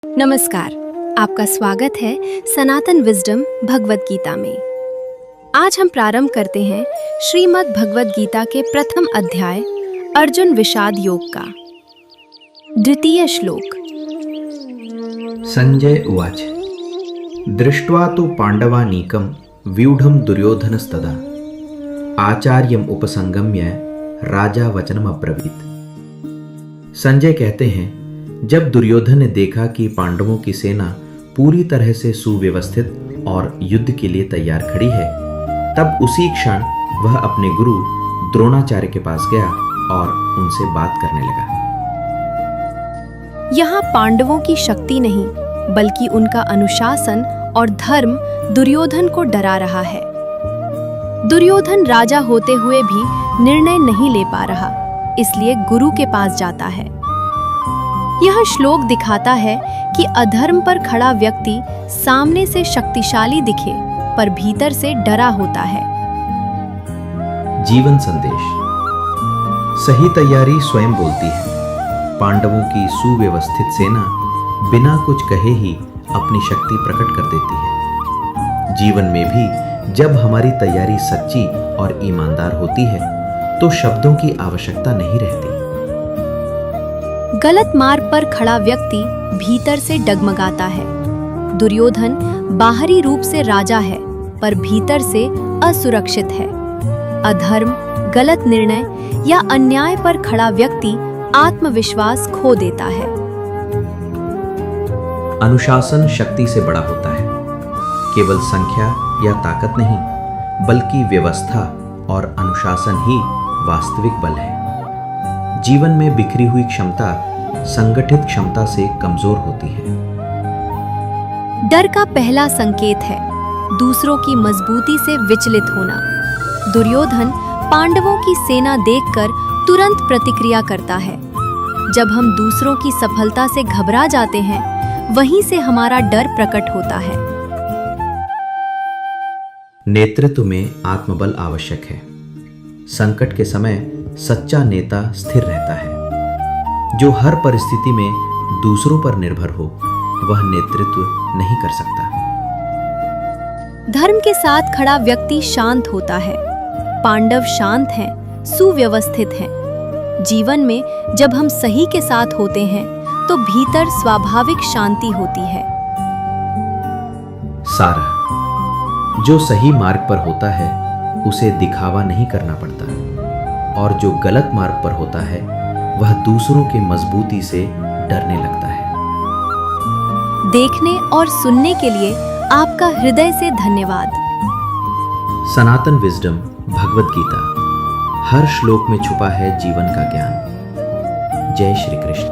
नमस्कार, आपका स्वागत है सनातन विजडम भगवत गीता में। आज हम प्रारंभ करते हैं श्रीमद् भगवत गीता के प्रथम अध्याय अर्जुन विषाद योग का द्वितीय श्लोक। संजय उवाच दृष्ट्वा तु पाण्डवानीकं व्यूढं दुर्योधनस्तदा आचार्यम उपसंगम्य राजा वचनमब्रवीत्। संजय कहते हैं, जब दुर्योधन ने देखा कि पांडवों की सेना पूरी तरह से सुव्यवस्थित और युद्ध के लिए तैयार खड़ी है, तब उसी क्षण वह अपने गुरु द्रोणाचार्य के पास गया और उनसे बात करने लगा। यहाँ पांडवों की शक्ति नहीं बल्कि उनका अनुशासन और धर्म दुर्योधन को डरा रहा है। दुर्योधन राजा होते हुए भी निर्णय नहीं ले पा रहा, इसलिए गुरु के पास जाता है। यह श्लोक दिखाता है कि अधर्म पर खड़ा व्यक्ति सामने से शक्तिशाली दिखे पर भीतर से डरा होता है। जीवन संदेश। सही तैयारी स्वयं बोलती है। पांडवों की सुव्यवस्थित सेना बिना कुछ कहे ही अपनी शक्ति प्रकट कर देती है। जीवन में भी जब हमारी तैयारी सच्ची और ईमानदार होती है तो शब्दों की आवश्यकता नहीं रहती। गलत मार्ग पर खड़ा व्यक्ति भीतर से डगमगाता है। दुर्योधन बाहरी रूप से राजा है पर भीतर से असुरक्षित है। अधर्म, गलत निर्णय या अन्याय पर खड़ा व्यक्ति आत्मविश्वास खो देता है। अनुशासन शक्ति से बड़ा होता है। केवल संख्या या ताकत नहीं, बल्कि व्यवस्था और अनुशासन ही वास्तविक बल है। जीवन में बिखरी हुई क्षमता संगठित क्षमता से कमजोर होती है। डर का पहला संकेत है दूसरों की मजबूती से विचलित होना। दुर्योधन पांडवों की सेना देखकर तुरंत प्रतिक्रिया करता है। जब हम दूसरों की सफलता से घबरा जाते हैं, वहीं से हमारा डर प्रकट होता है। नेतृत्व में आत्मबल आवश्यक है। संकट के समय सच्चा नेता स्थिर रहता है। जो हर परिस्थिति में दूसरों पर निर्भर हो, वह नेतृत्व नहीं कर सकता। धर्म के साथ खड़ा व्यक्ति शांत होता है। पांडव शांत हैं, सुव्यवस्थित हैं। जीवन में जब हम सही के साथ होते हैं तो भीतर स्वाभाविक शांति होती है। सारा, जो सही मार्ग पर होता है उसे दिखावा नहीं करना पड़ता, और जो गलत मार्ग पर होता है वह दूसरों के मजबूती से डरने लगता है। देखने और सुनने के लिए आपका हृदय से धन्यवाद। सनातन विजडम भगवत गीता। हर श्लोक में छुपा है जीवन का ज्ञान। जय श्री कृष्ण।